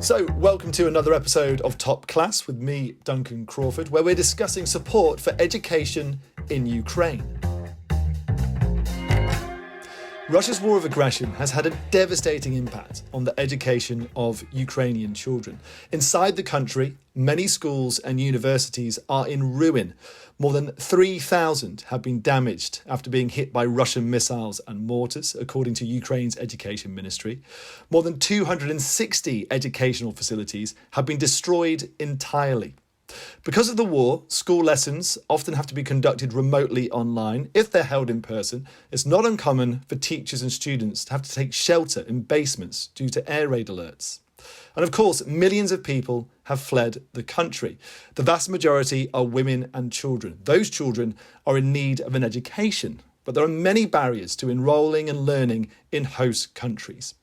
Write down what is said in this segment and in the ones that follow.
So, welcome to another episode of Top Class with me, Duncan Crawford, where we're discussing support for education in Ukraine. Russia's war of aggression has had a devastating impact on the education of Ukrainian children. Inside the country, many schools and universities are in ruin. More than 3,000 have been damaged after being hit by Russian missiles and mortars, according to Ukraine's education ministry. More than 260 educational facilities have been destroyed entirely. Because of the war, school lessons often have to be conducted remotely online. If they're held in person, it's not uncommon for teachers and students to have to take shelter in basements due to air raid alerts. And of course, millions of people have fled the country. The vast majority are women and children. Those children are in need of an education, but there are many barriers to enrolling and learning in host countries.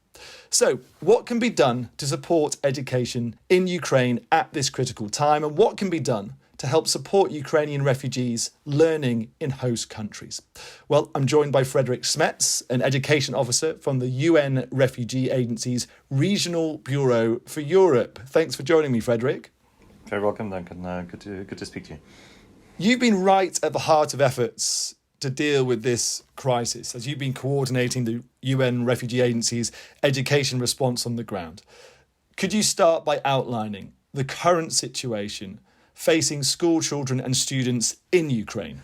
So, what can be done to support education in Ukraine at this critical time, and what can be done to help support Ukrainian refugees learning in host countries? Well, I'm joined by Frederik Smets, an education officer from the UN Refugee Agency's Regional Bureau for Europe. Thanks for joining me, Frederik. Very welcome, Duncan. Good to speak to you. You've been right at the heart of efforts to deal with this crisis, as you've been coordinating the UN Refugee Agency's education response on the ground. Could you start by outlining the current situation facing school children and students in Ukraine?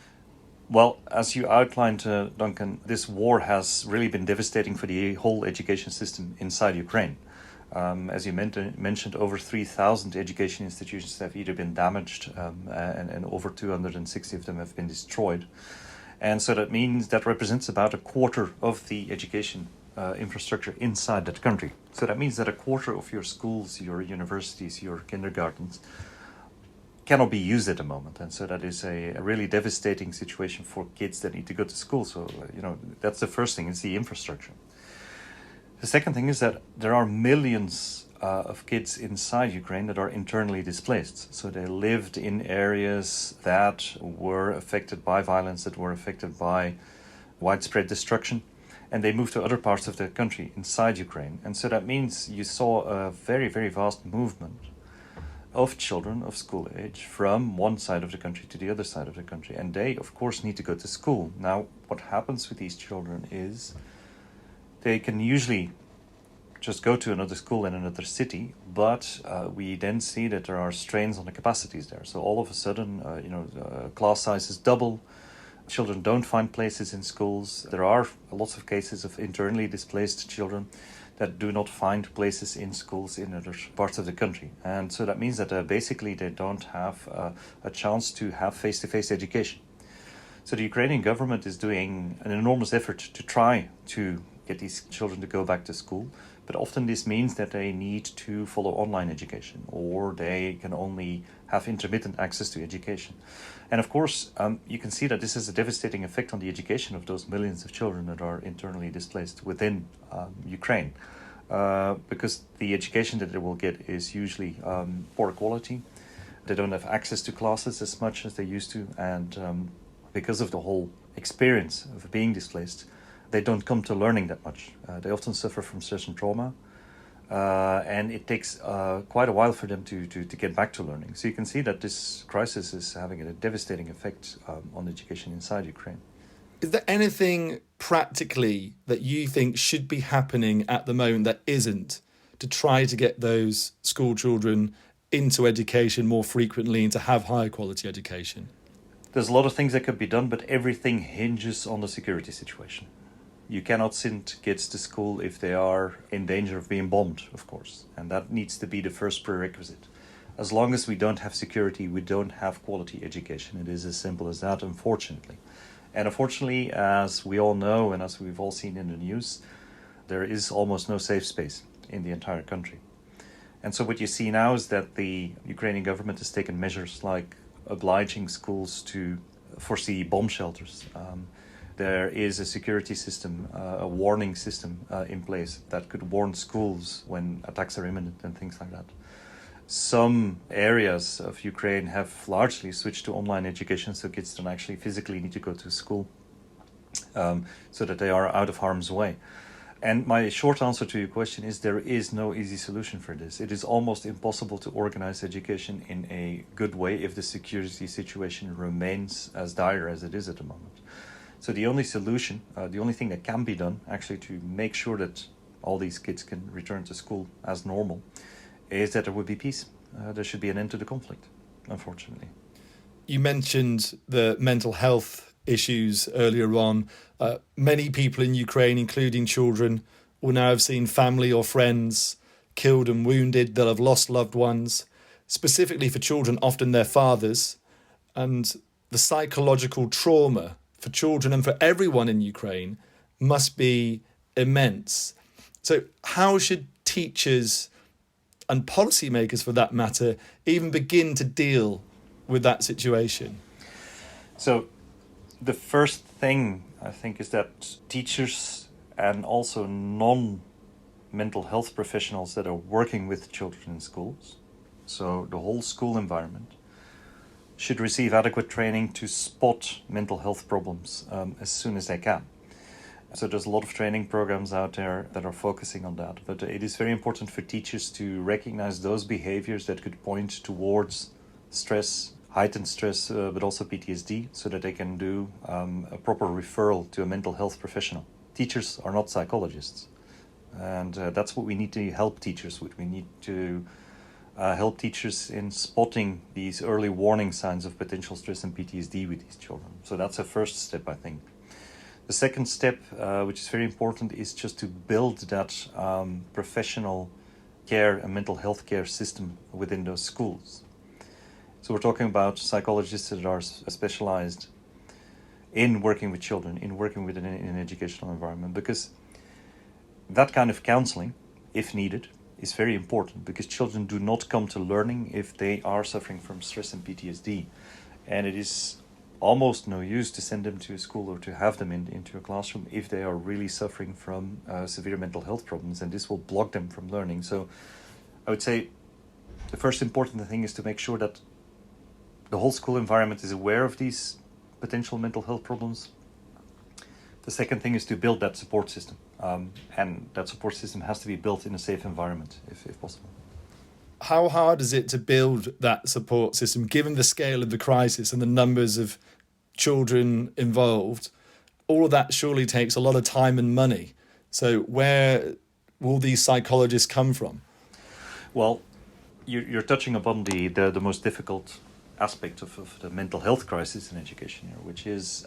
Well, as you outlined, Duncan, this war has really been devastating for the whole education system inside Ukraine. As you mentioned, over 3,000 education institutions have either been damaged and over 260 of them have been destroyed. And so that means that represents about a quarter of the education infrastructure inside that country. So that means that a quarter of your schools, your universities, your kindergartens cannot be used at the moment. And so that is a really devastating situation for kids that need to go to school. So, that's the first thing, is the infrastructure. The second thing is that there are millions of kids inside Ukraine that are internally displaced. So they lived in areas that were affected by violence, that were affected by widespread destruction, and they moved to other parts of the country inside Ukraine. And so that means you saw a very, very vast movement of children of school age from one side of the country to the other side of the country. And they, of course, need to go to school. Now, what happens with these children is they can usually just go to another school in another city, but we then see that there are strains on the capacities there. So all of a sudden, class sizes double. Children don't find places in schools. There are lots of cases of internally displaced children that do not find places in schools in other parts of the country. And so that means that basically they don't have a chance to have face-to-face education. So the Ukrainian government is doing an enormous effort to try to get these children to go back to school. But often this means that they need to follow online education, or they can only have intermittent access to education. And of course, you can see that this has a devastating effect on the education of those millions of children that are internally displaced within Ukraine. Because the education that they will get is usually poor quality. They don't have access to classes as much as they used to. And because of the whole experience of being displaced, they don't come to learning that much. They often suffer from stress and trauma, and it takes quite a while for them to get back to learning. So you can see that this crisis is having a devastating effect on education inside Ukraine. Is there anything practically that you think should be happening at the moment that isn't, to try to get those school children into education more frequently and to have higher quality education? There's a lot of things that could be done, but everything hinges on the security situation. You cannot send kids to school if they are in danger of being bombed, of course. And that needs to be the first prerequisite. As long as we don't have security, we don't have quality education. It is as simple as that, unfortunately. And unfortunately, as we all know and as we've all seen in the news, there is almost no safe space in the entire country. And so what you see now is that the Ukrainian government has taken measures like obliging schools to foresee bomb shelters. There is a security system, a warning system in place that could warn schools when attacks are imminent and things like that. Some areas of Ukraine have largely switched to online education, so kids don't actually physically need to go to school, so that they are out of harm's way. And my short answer to your question is there is no easy solution for this. It is almost impossible to organize education in a good way if the security situation remains as dire as it is at the moment. So the only solution, the only thing that can be done actually to make sure that all these kids can return to school as normal is that there would be peace. There should be an end to the conflict, unfortunately. You mentioned the mental health issues earlier on. Many people in Ukraine, including children, will now have seen family or friends killed and wounded. They'll have lost loved ones. Specifically for children, often their fathers. And the psychological trauma for children and for everyone in Ukraine must be immense. So how should teachers and policymakers, for that matter, even begin to deal with that situation? So the first thing I think is that teachers and also non-mental health professionals that are working with children in schools, so the whole school environment, should receive adequate training to spot mental health problems as soon as they can. So there's a lot of training programs out there that are focusing on that, but it is very important for teachers to recognize those behaviors that could point towards stress, heightened stress, but also PTSD, so that they can do a proper referral to a mental health professional. Teachers are not psychologists, and that's what we need to help teachers with. We need to help teachers in spotting these early warning signs of potential stress and PTSD with these children. So that's a first step, I think. The second step, which is very important, is just to build that professional care and mental health care system within those schools. So we're talking about psychologists that are specialized in working with children, in working within an educational environment, because that kind of counseling, if needed, is very important, because children do not come to learning if they are suffering from stress and PTSD. And it is almost no use to send them to a school or to have them into a classroom if they are really suffering from severe mental health problems, and this will block them from learning. So I would say the first important thing is to make sure that the whole school environment is aware of these potential mental health problems. The second thing is to build that support system, and that support system has to be built in a safe environment if possible. How hard is it to build that support system, given the scale of the crisis and the numbers of children involved? All of that surely takes a lot of time and money. So where will these psychologists come from? Well, you're touching upon the most difficult aspect of the mental health crisis in education here, which is,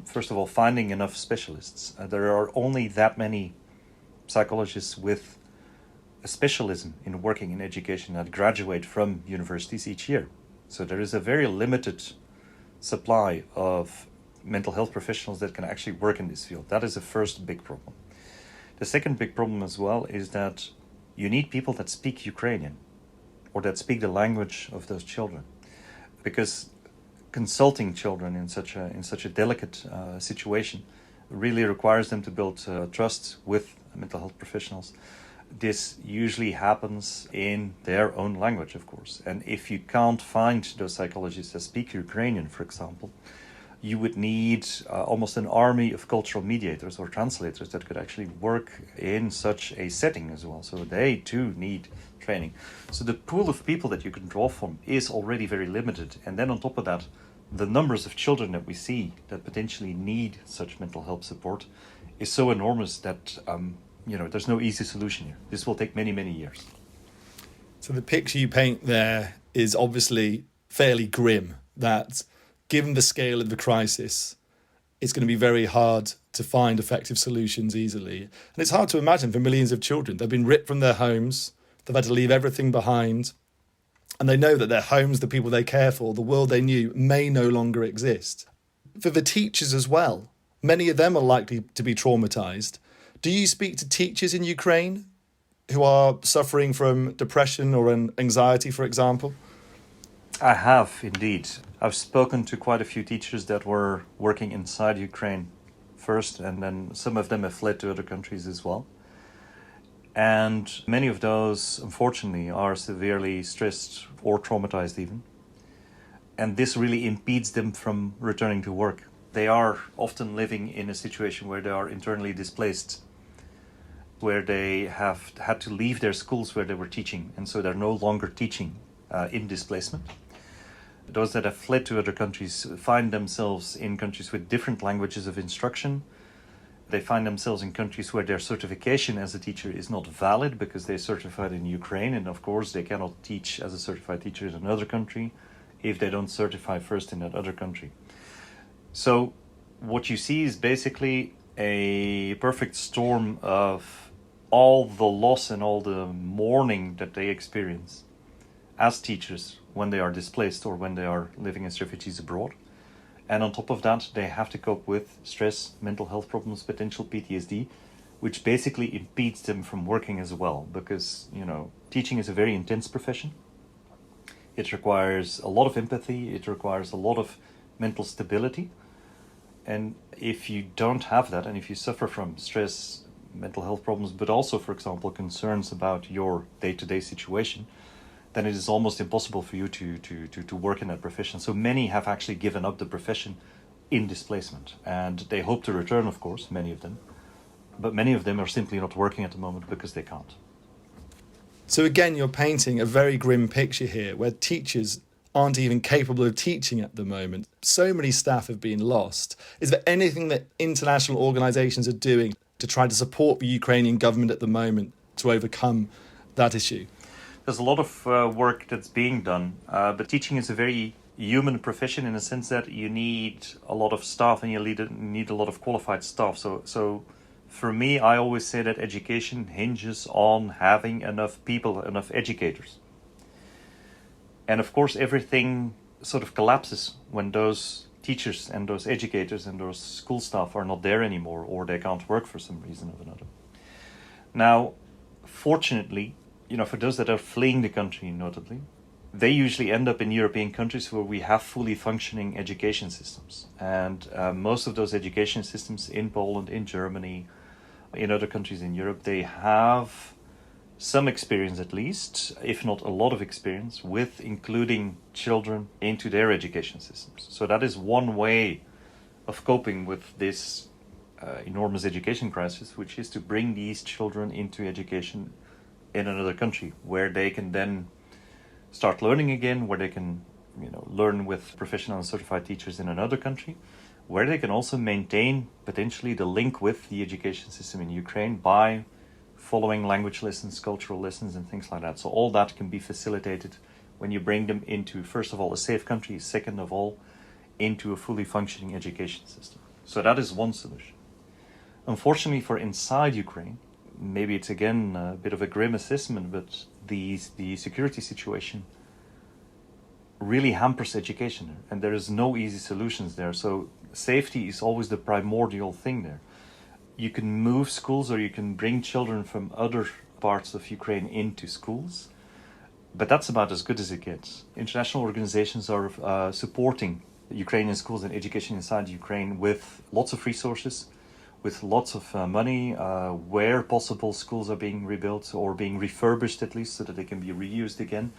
first of all, finding enough specialists. There are only that many psychologists with a specialism in working in education that graduate from universities each year. So there is a very limited supply of mental health professionals that can actually work in this field. That is the first big problem. The second big problem as well is that you need people that speak Ukrainian or that speak the language of those children, because consulting children in such a delicate situation really requires them to build trust with mental health professionals. This usually happens in their own language, of course. And if you can't find those psychologists that speak Ukrainian, for example, you would need almost an army of cultural mediators or translators that could actually work in such a setting as well. So they too need training. So the pool of people that you can draw from is already very limited. And then on top of that, the numbers of children that we see that potentially need such mental health support is so enormous that there's no easy solution here. This will take many, many years. So the picture you paint there is obviously fairly grim, that given the scale of the crisis, it's going to be very hard to find effective solutions easily. And it's hard to imagine for millions of children. They've been ripped from their homes, they've had to leave everything behind, and they know that their homes, the people they care for, the world they knew may no longer exist. For the teachers as well, many of them are likely to be traumatised. Do you speak to teachers in Ukraine who are suffering from depression or anxiety, for example? I have, indeed. I've spoken to quite a few teachers that were working inside Ukraine first, and then some of them have fled to other countries as well. And many of those, unfortunately, are severely stressed or traumatized even. And this really impedes them from returning to work. They are often living in a situation where they are internally displaced. where they have had to leave their schools where they were teaching, and so they're no longer teaching in displacement. Those that have fled to other countries find themselves in countries with different languages of instruction. They find themselves in countries where their certification as a teacher is not valid because they're certified in Ukraine, and of course they cannot teach as a certified teacher in another country if they don't certify first in that other country. So what you see is basically a perfect storm of all the loss and all the mourning that they experience as teachers when they are displaced or when they are living as refugees abroad. And on top of that, they have to cope with stress, mental health problems, potential PTSD, which basically impedes them from working as well, because, teaching is a very intense profession. It requires a lot of empathy, it requires a lot of mental stability. And if you don't have that, and if you suffer from stress, mental health problems, but also, for example, concerns about your day-to-day situation, then it is almost impossible for you to work in that profession. So many have actually given up the profession in displacement. And they hope to return, of course, many of them. But many of them are simply not working at the moment because they can't. So again, you're painting a very grim picture here, where teachers aren't even capable of teaching at the moment. So many staff have been lost. Is there anything that international organisations are doing to try to support the Ukrainian government at the moment to overcome that issue? There's a lot of work that's being done, but teaching is a very human profession in the sense that you need a lot of staff and you need a lot of qualified staff. So for me, I always say that education hinges on having enough people, enough educators. And of course, everything sort of collapses when those teachers and those educators and those school staff are not there anymore, or they can't work for some reason or another. Now, fortunately, for those that are fleeing the country, notably, they usually end up in European countries where we have fully functioning education systems. And most of those education systems in Poland, in Germany, in other countries in Europe, they have some experience at least, if not a lot of experience, with including children into their education systems. So that is one way of coping with this enormous education crisis, which is to bring these children into education in another country where they can then start learning again, where they can learn with professional and certified teachers in another country, where they can also maintain potentially the link with the education system in Ukraine by following language lessons, cultural lessons and things like that. So all that can be facilitated when you bring them into, first of all, a safe country, second of all, into a fully functioning education system. So that is one solution. Unfortunately for inside Ukraine, maybe it's again a bit of a grim assessment, but the security situation really hampers education, and there is no easy solutions there. So safety is always the primordial thing there. You can move schools or you can bring children from other parts of Ukraine into schools, but that's about as good as it gets. International organizations are supporting Ukrainian schools and education inside Ukraine with lots of resources, with lots of money. Where possible, schools are being rebuilt or being refurbished at least so that they can be reused again.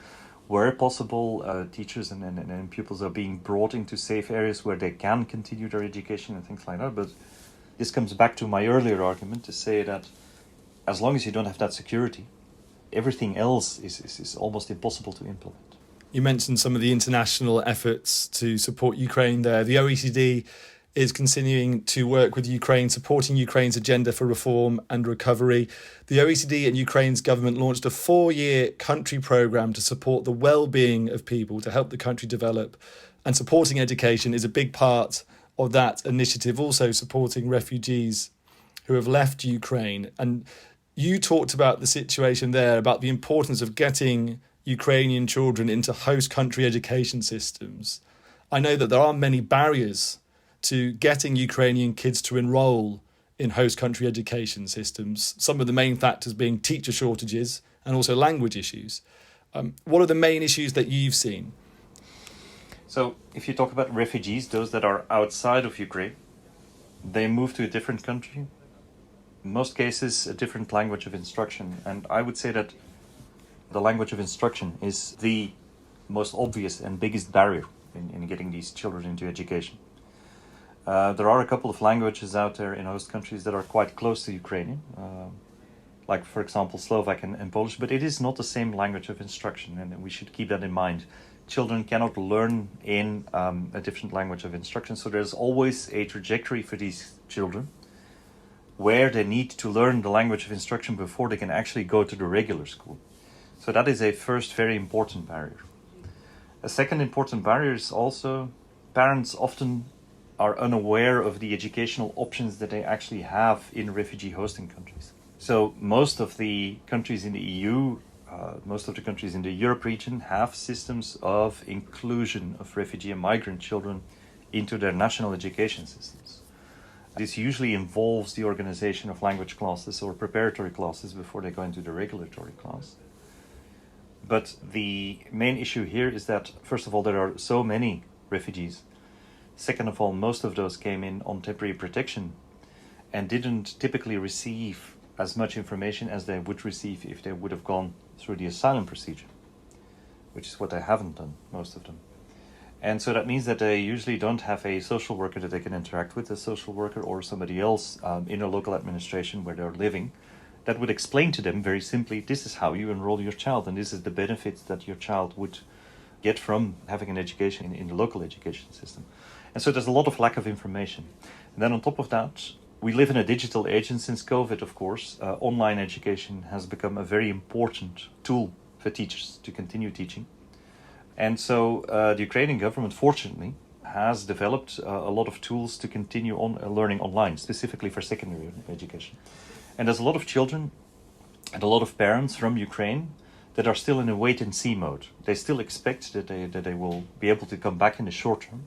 Where possible, teachers and pupils are being brought into safe areas where they can continue their education and things like that. But this comes back to my earlier argument to say that as long as you don't have that security, everything else is almost impossible to implement. You mentioned some of the international efforts to support Ukraine there. The OECD is continuing to work with Ukraine, supporting Ukraine's agenda for reform and recovery. The OECD and Ukraine's government launched a 4-year country programme to support the well-being of people, to help the country develop. And supporting education is a big part of that initiative, also supporting refugees who have left Ukraine. And you talked about the situation there, about the importance of getting Ukrainian children into host country education systems. I know that there are many barriers to getting Ukrainian kids to enrol in host country education systems, some of the main factors being teacher shortages and also language issues. What are the main issues that you've seen? So if you talk about refugees, those that are outside of Ukraine, they move to a different country, in most cases a different language of instruction. And I would say that the language of instruction is the most obvious and biggest barrier in getting these children into education. There are a couple of languages out there in host countries that are quite close to Ukrainian. like, for example, Slovak and Polish, but it is not the same language of instruction, and we should keep that in mind. Children cannot learn in a different language of instruction, so there's always a trajectory for these children where they need to learn the language of instruction before they can actually go to the regular school. So that is a first very important barrier. A second important barrier is also parents often are unaware of the educational options that they actually have in refugee hosting countries. So most of the countries in the EU, most of the countries in the Europe region have systems of inclusion of refugee and migrant children into their national education systems. This usually involves the organization of language classes or preparatory classes before they go into the regulatory class. But the main issue here is that, first of all, there are so many refugees. Second of all, most of those came in on temporary protection and didn't typically receive as much information as they would receive if they would have gone through the asylum procedure, which is what they haven't done, most of them. And so that means that they usually don't have a social worker that they can interact with, a social worker or somebody else in a local administration where they're living, that would explain to them very simply, this is how you enroll your child, and this is the benefits that your child would get from having an education in the local education system. And so there's a lot of lack of information. And then on top of that, we live in a digital age, and since COVID, of course, online education has become a very important tool for teachers to continue teaching. And so the Ukrainian government, fortunately, has developed a lot of tools to continue on learning online, specifically for secondary education. And there's a lot of children and a lot of parents from Ukraine that are still in a wait-and-see mode. They still expect that they will be able to come back in the short term.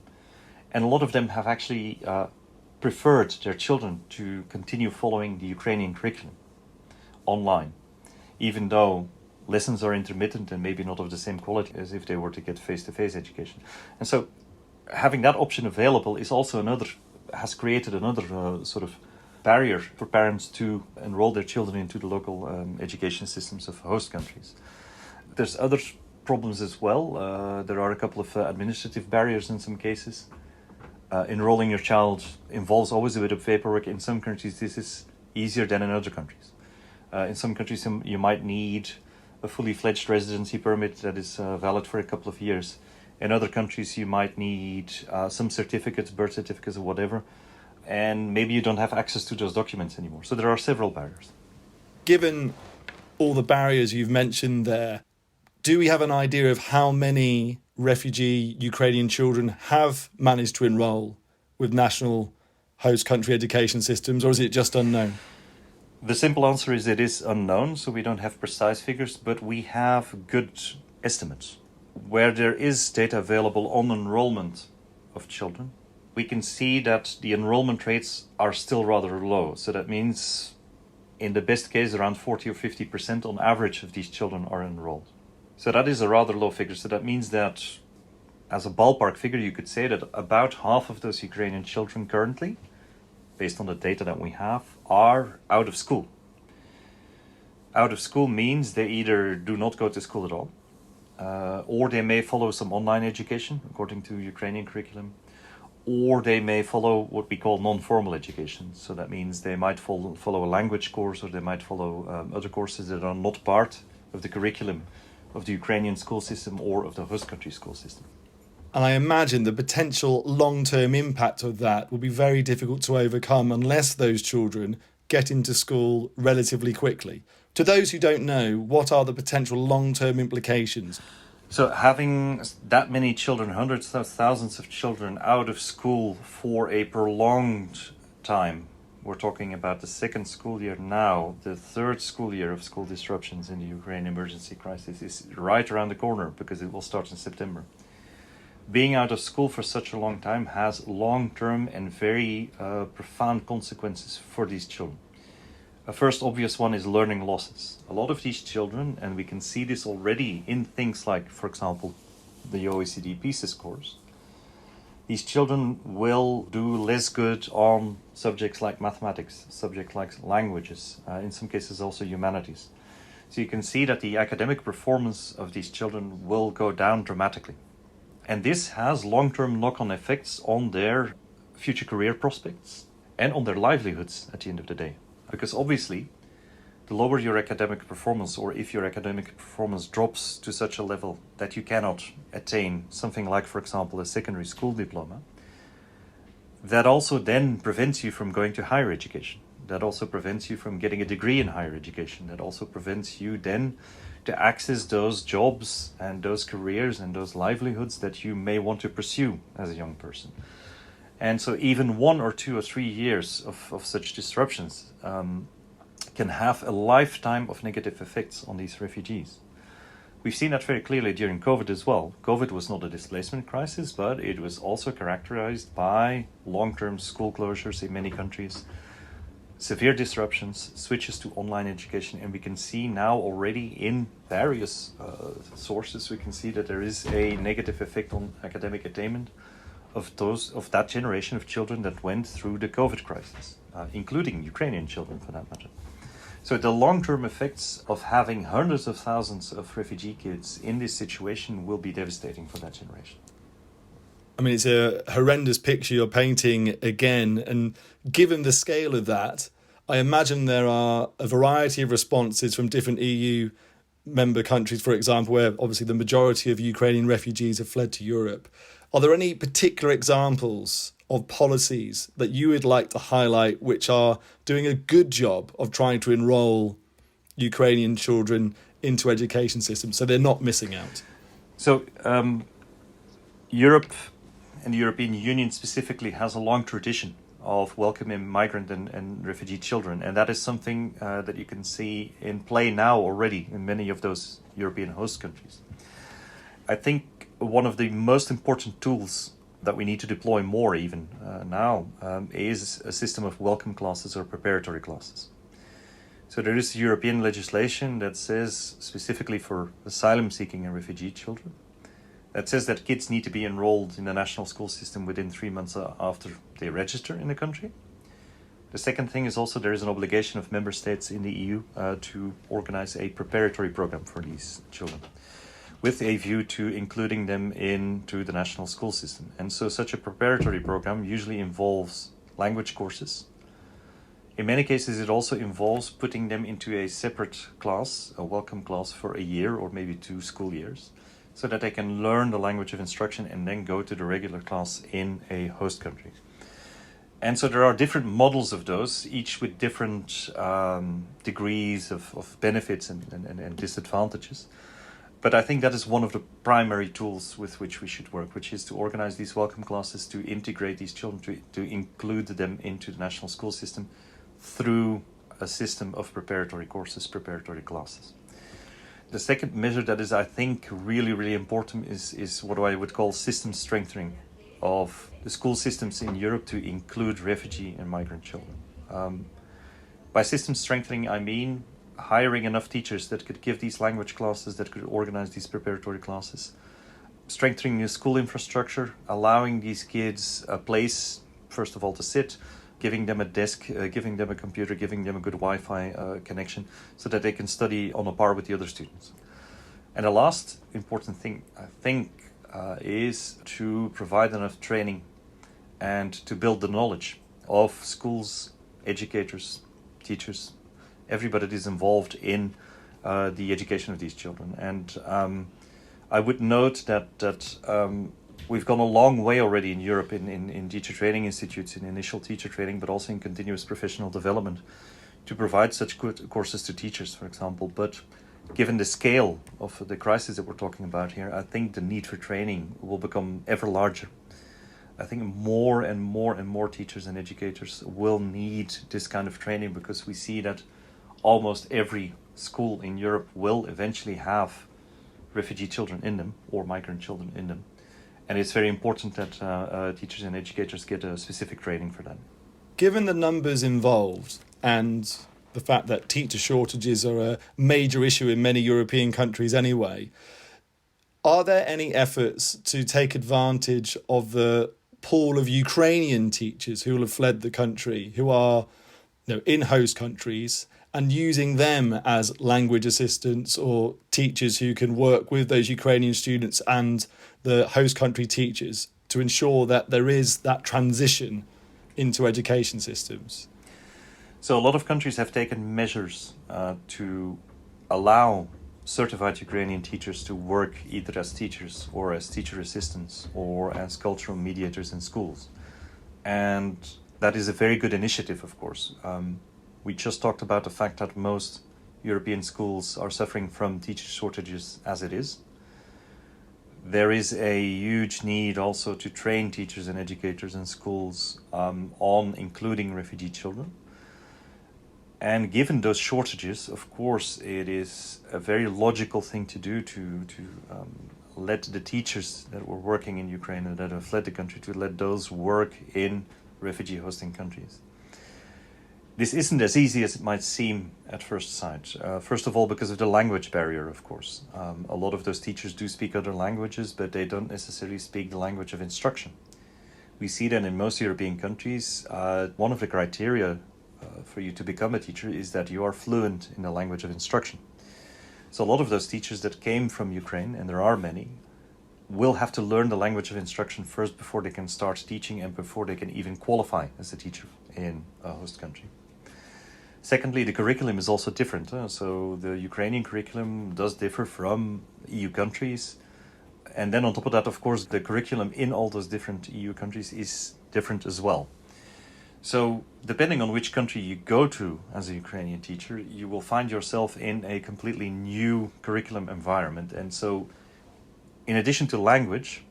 And a lot of them have actually preferred their children to continue following the Ukrainian curriculum online, even though lessons are intermittent and maybe not of the same quality as if they were to get face-to-face education. And so having that option available is also has created another sort of barrier for parents to enroll their children into the local education systems of host countries. There's other problems as well. There are a couple of administrative barriers in some cases. Enrolling your child involves always a bit of paperwork. In some countries, this is easier than in other countries. In some countries, you might need a fully fledged residency permit that is valid for a couple of years. In other countries, you might need some certificates, birth certificates or whatever, and maybe you don't have access to those documents anymore. So there are several barriers. Given all the barriers you've mentioned there, do we have an idea of how many refugee Ukrainian children have managed to enrol with national host country education systems, or is it just unknown? The simple answer is it is unknown, so we don't have precise figures, but we have good estimates. Where there is data available on enrollment of children, we can see that the enrollment rates are still rather low. So that means, in the best case, around 40 or 50% on average of these children are enrolled. So that is a rather low figure. So that means that, as a ballpark figure, you could say that about half of those Ukrainian children currently, based on the data that we have, are out of school. Out of school means they either do not go to school at all, or they may follow some online education according to Ukrainian curriculum, or they may follow what we call non-formal education. So that means they might follow a language course, or they might follow other courses that are not part of the curriculum of the Ukrainian school system or of the host country school system. And I imagine the potential long-term impact of that will be very difficult to overcome unless those children get into school relatively quickly. To those who don't know, what are the potential long-term implications? So having that many children, hundreds of thousands of children out of school for a prolonged time, we're talking about the second school year now, the third school year of school disruptions in the Ukraine emergency crisis is right around the corner because it will start in September. Being out of school for such a long time has long-term and very profound consequences for these children. A first obvious one is learning losses. A lot of these children, and we can see this already in things like, for example, the OECD PISA scores, these children will do less good on subjects like mathematics, subjects like languages, in some cases also humanities. So you can see that the academic performance of these children will go down dramatically. And this has long-term knock-on effects on their future career prospects and on their livelihoods at the end of the day. Because obviously, the lower your academic performance, or if your academic performance drops to such a level that you cannot attain something like, for example, a secondary school diploma, that also then prevents you from going to higher education. That also prevents you from getting a degree in higher education. That also prevents you then to access those jobs and those careers and those livelihoods that you may want to pursue as a young person. And so even 1 or 2 or 3 years of such disruptions can have a lifetime of negative effects on these refugees. We've seen that very clearly during COVID as well. COVID was not a displacement crisis, but it was also characterized by long-term school closures in many countries, severe disruptions, switches to online education, and we can see now already in various sources, we can see that there is a negative effect on academic attainment of that generation of children that went through the COVID crisis, including Ukrainian children for that matter. So the long-term effects of having hundreds of thousands of refugee kids in this situation will be devastating for that generation. I mean, it's a horrendous picture you're painting again. And given the scale of that, I imagine there are a variety of responses from different EU member countries, for example, where obviously the majority of Ukrainian refugees have fled to Europe. Are there any particular examples of policies that you would like to highlight which are doing a good job of trying to enrol Ukrainian children into education systems so they're not missing out? So Europe and the European Union specifically has a long tradition of welcoming migrant and refugee children, and that is something that you can see in play now already in many of those European host countries. I think one of the most important tools that we need to deploy more even now is a system of welcome classes or preparatory classes. So there is European legislation that says, specifically for asylum seeking and refugee children, that says that kids need to be enrolled in the national school system within 3 months after they register in the country. The second thing is also there is an obligation of member states in the EU to organize a preparatory program for these children, with a view to including them into the national school system. And so such a preparatory program usually involves language courses. In many cases, it also involves putting them into a separate class, a welcome class, for a year or maybe 2 school years, so that they can learn the language of instruction and then go to the regular class in a host country. And so there are different models of those, each with different degrees of benefits and disadvantages. But I think that is one of the primary tools with which we should work, which is to organize these welcome classes, to integrate these children, to include them into the national school system through a system of preparatory courses, preparatory classes. The second measure that is, I think, really, really important is what I would call system strengthening of the school systems in Europe to include refugee and migrant children. By system strengthening, I mean hiring enough teachers that could give these language classes, that could organize these preparatory classes, strengthening the school infrastructure, allowing these kids a place, first of all, to sit, giving them a desk, giving them a computer, giving them a good Wi-Fi connection so that they can study on a par with the other students. And the last important thing, I think, is to provide enough training and to build the knowledge of schools, educators, teachers, everybody that is involved in the education of these children. And I would note that we've gone a long way already in Europe in teacher training institutes, in initial teacher training, but also in continuous professional development to provide such good courses to teachers, for example. But given the scale of the crisis that we're talking about here, I think the need for training will become ever larger. I think more and more teachers and educators will need this kind of training, because we see that almost every school in Europe will eventually have refugee children in them or migrant children in them. And it's very important that teachers and educators get a specific training for that. Given the numbers involved and the fact that teacher shortages are a major issue in many European countries anyway, are there any efforts to take advantage of the pool of Ukrainian teachers who will have fled the country, who are in host countries, and using them as language assistants or teachers who can work with those Ukrainian students and the host country teachers to ensure that there is that transition into education systems? So a lot of countries have taken measures to allow certified Ukrainian teachers to work either as teachers or as teacher assistants or as cultural mediators in schools. And that is a very good initiative, of course. We just talked about the fact that most European schools are suffering from teacher shortages as it is. There is a huge need also to train teachers and educators in schools on including refugee children. And given those shortages, of course, it is a very logical thing to do to let the teachers that were working in Ukraine and that have fled the country, to let those work in refugee hosting countries. This isn't as easy as it might seem at first sight. First of all, because of the language barrier, of course. A lot of those teachers do speak other languages, but they don't necessarily speak the language of instruction. We see that in most European countries, one of the criteria for you to become a teacher is that you are fluent in the language of instruction. So a lot of those teachers that came from Ukraine, and there are many, will have to learn the language of instruction first before they can start teaching and before they can even qualify as a teacher in a host country. Secondly, the curriculum is also different. So the Ukrainian curriculum does differ from EU countries. And then on top of that, of course, the curriculum in all those different EU countries is different as well. So depending on which country you go to as a Ukrainian teacher, you will find yourself in a completely new curriculum environment. And so in addition to language,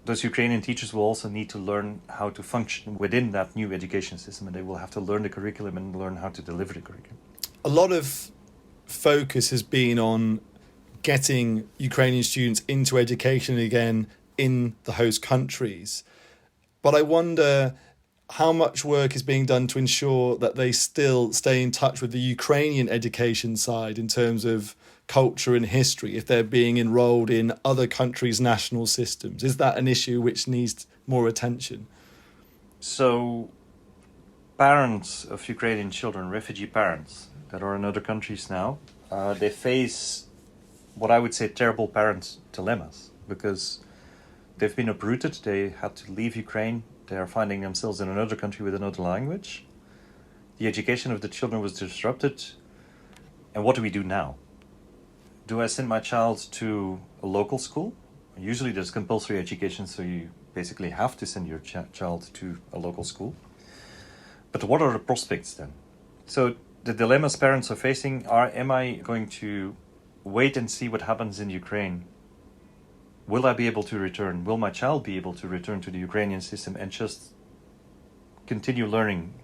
those Ukrainian teachers will also need to learn how to function within that new education system, and they will have to learn the curriculum and learn how to deliver the curriculum. A lot of focus has been on getting Ukrainian students into education again in the host countries. But I wonder how much work is being done to ensure that they still stay in touch with the Ukrainian education side in terms of culture and history, if they're being enrolled in other countries' national systems. Is that an issue which needs more attention? So parents of Ukrainian children, refugee parents that are in other countries now, they face what I would say terrible parent dilemmas, because they've been uprooted, they had to leave Ukraine, they are finding themselves in another country with another language. The education of the children was disrupted. And what do we do now? Do I send my child to a local school? Usually there's compulsory education, so you basically have to send your child to a local school. But what are the prospects then? So the dilemmas parents are facing are, am I going to wait and see what happens in Ukraine? Will I be able to return? Will my child be able to return to the Ukrainian system and just continue learning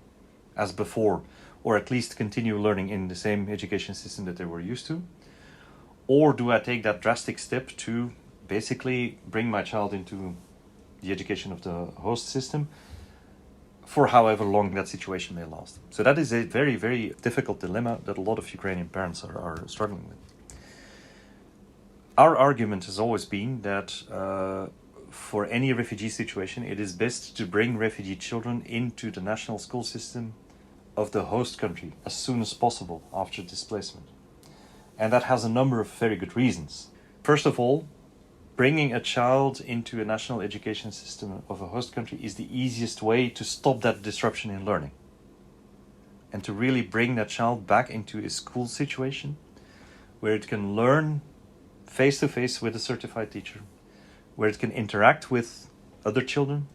as before, or at least continue learning in the same education system that they were used to? Or do I take that drastic step to basically bring my child into the education of the host system for however long that situation may last? So that is a very, very difficult dilemma that a lot of Ukrainian parents are struggling with. Our argument has always been that for any refugee situation, it is best to bring refugee children into the national school system of the host country as soon as possible after displacement. And that has a number of very good reasons. First of all, bringing a child into a national education system of a host country is the easiest way to stop that disruption in learning and to really bring that child back into a school situation where it can learn face-to-face with a certified teacher, where it can interact with other children,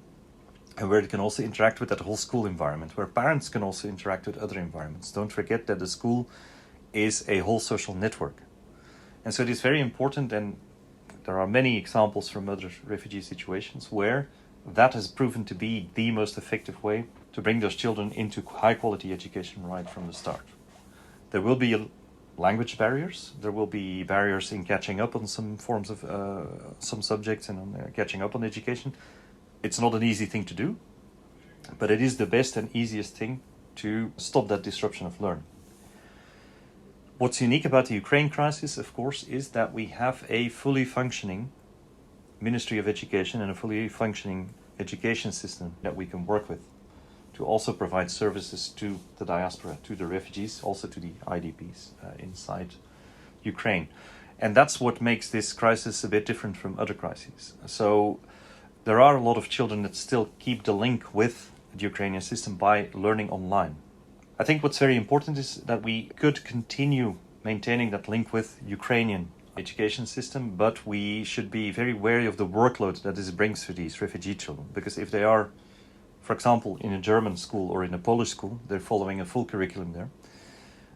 and where it can also interact with that whole school environment, where parents can also interact with other environments. Don't forget that the school is a whole social network. And so it is very important, and there are many examples from other refugee situations where that has proven to be the most effective way to bring those children into high-quality education right from the start. There will be language barriers. There will be barriers in catching up on some forms of some subjects and on catching up on education. It's not an easy thing to do, but it is the best and easiest thing to stop that disruption of learning. What's unique about the Ukraine crisis, of course, is that we have a fully functioning Ministry of Education and a fully functioning education system that we can work with to also provide services to the diaspora, to the refugees, also to the IDPs inside Ukraine. And that's what makes this crisis a bit different from other crises. So there are a lot of children that still keep the link with the Ukrainian system by learning online. I think what's very important is that we could continue maintaining that link with Ukrainian education system, but we should be very wary of the workload that this brings to these refugee children. Because if they are, for example, in a German school or in a Polish school, they're following a full curriculum there.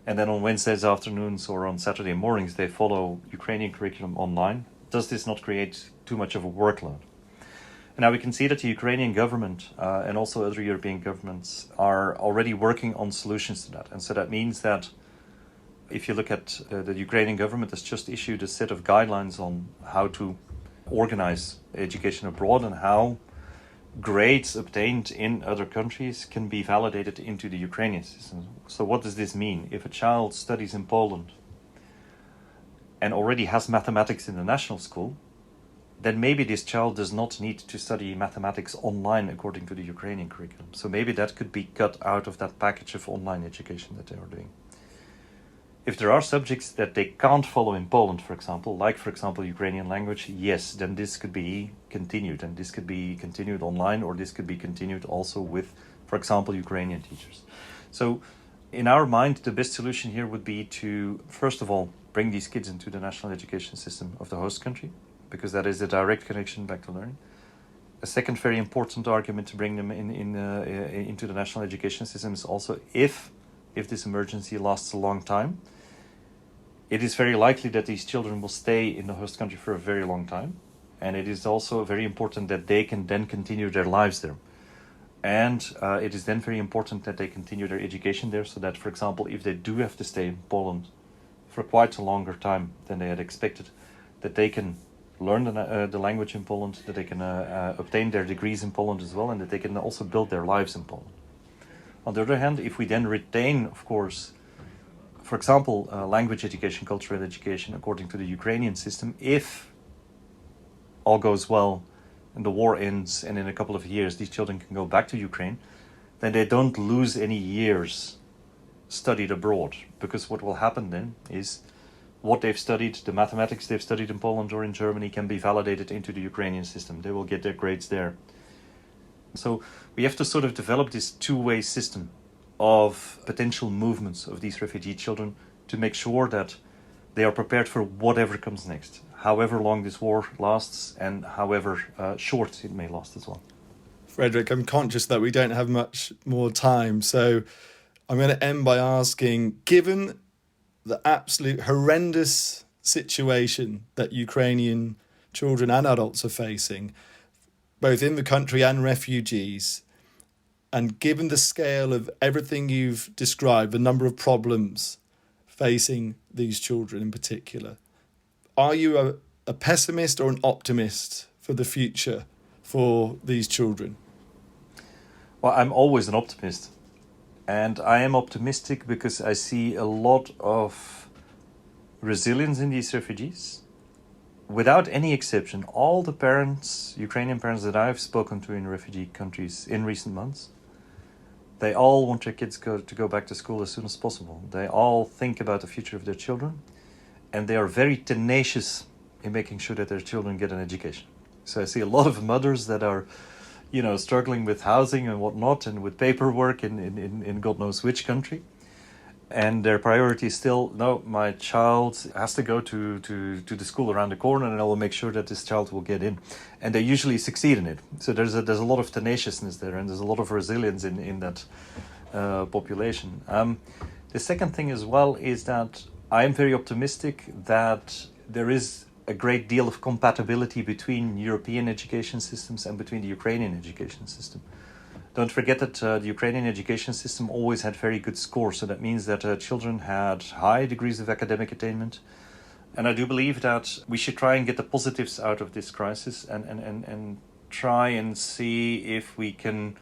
And then on Wednesdays afternoons or on Saturday mornings, they follow Ukrainian curriculum online. Does this not create too much of a workload? And now we can see that the Ukrainian government and also other European governments are already working on solutions to that. And so that means that if you look at the Ukrainian government has just issued a set of guidelines on how to organize education abroad and how grades obtained in other countries can be validated into the Ukrainian system. So what does this mean? If a child studies in Poland and already has mathematics in the national school, then maybe this child does not need to study mathematics online according to the Ukrainian curriculum. So maybe that could be cut out of that package of online education that they are doing. If there are subjects that they can't follow in Poland, for example, like, for example, Ukrainian language, yes, then this could be continued. And this could be continued online, or this could be continued also with, for example, Ukrainian teachers. So in our mind, the best solution here would be to, first of all, bring these kids into the national education system of the host country, because that is a direct connection back to learning. A second very important argument to bring them into the national education system is also if this emergency lasts a long time, it is very likely that these children will stay in the host country for a very long time. And it is also very important that they can then continue their lives there. And it is then very important that they continue their education there, so that, for example, if they do have to stay in Poland for quite a longer time than they had expected, that they can learn the language in Poland, that they can obtain their degrees in Poland as well, and that they can also build their lives in Poland. On the other hand, if we then retain, of course, for example, language education, cultural education, according to the Ukrainian system, if all goes well and the war ends and in a couple of years these children can go back to Ukraine, then they don't lose any years studied abroad. Because what will happen then is what they've studied, the mathematics they've studied in Poland or in Germany, can be validated into the Ukrainian system. They will get their grades there. So we have to sort of develop this two-way system of potential movements of these refugee children to make sure that they are prepared for whatever comes next, however long this war lasts and however short it may last as well. Frederik, I'm conscious that we don't have much more time, so I'm going to end by asking, given the absolute horrendous situation that Ukrainian children and adults are facing, both in the country and refugees, and given the scale of everything you've described, the number of problems facing these children in particular, are you a pessimist or an optimist for the future for these children? Well, I'm always an optimist. And I am optimistic because I see a lot of resilience in these refugees. Without any exception, all the parents, Ukrainian parents that I've spoken to in refugee countries in recent months, they all want their kids to go back to school as soon as possible. They all think about the future of their children, and they are very tenacious in making sure that their children get an education. So I see a lot of mothers that are, struggling with housing and whatnot, and with paperwork in God knows which country. And their priority is still, no, my child has to go to the school around the corner, and I will make sure that this child will get in. And they usually succeed in it. So there's a lot of tenaciousness there, and there's a lot of resilience in that population. The second thing as well is that I am very optimistic that there is a great deal of compatibility between European education systems and between the Ukrainian education system. Don't forget that the Ukrainian education system always had very good scores. So that means that children had high degrees of academic attainment. And I do believe that we should try and get the positives out of this crisis and try and see if we can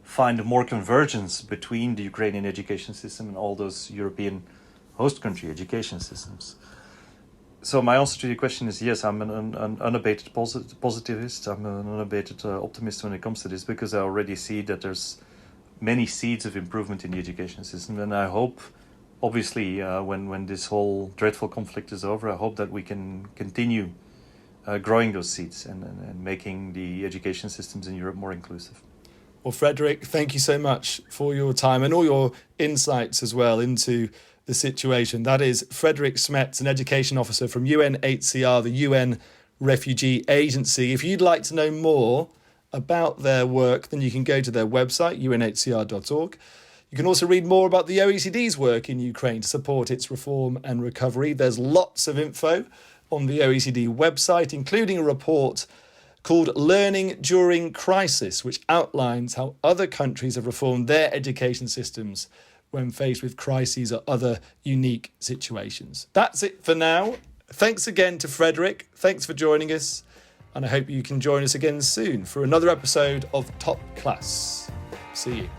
find more convergence between the Ukrainian education system and all those European host country education systems. So my answer to your question is yes, I'm an unabated positivist. I'm an unabated optimist when it comes to this, because I already see that there's many seeds of improvement in the education system. And I hope, obviously, when this whole dreadful conflict is over, I hope that we can continue growing those seeds and making the education systems in Europe more inclusive. Well, Frederik, thank you so much for your time and all your insights as well into the situation. That is Frederik Smets, an education officer from UNHCR, the UN Refugee Agency. If you'd like to know more about their work, then you can go to their website, unhcr.org. You can also read more about the OECD's work in Ukraine to support its reform and recovery. There's lots of info on the OECD website, including a report called Learning During Crisis, which outlines how other countries have reformed their education systems when faced with crises or other unique situations. That's it for now. Thanks again to Frederik. Thanks for joining us. And I hope you can join us again soon for another episode of Top Class. See you.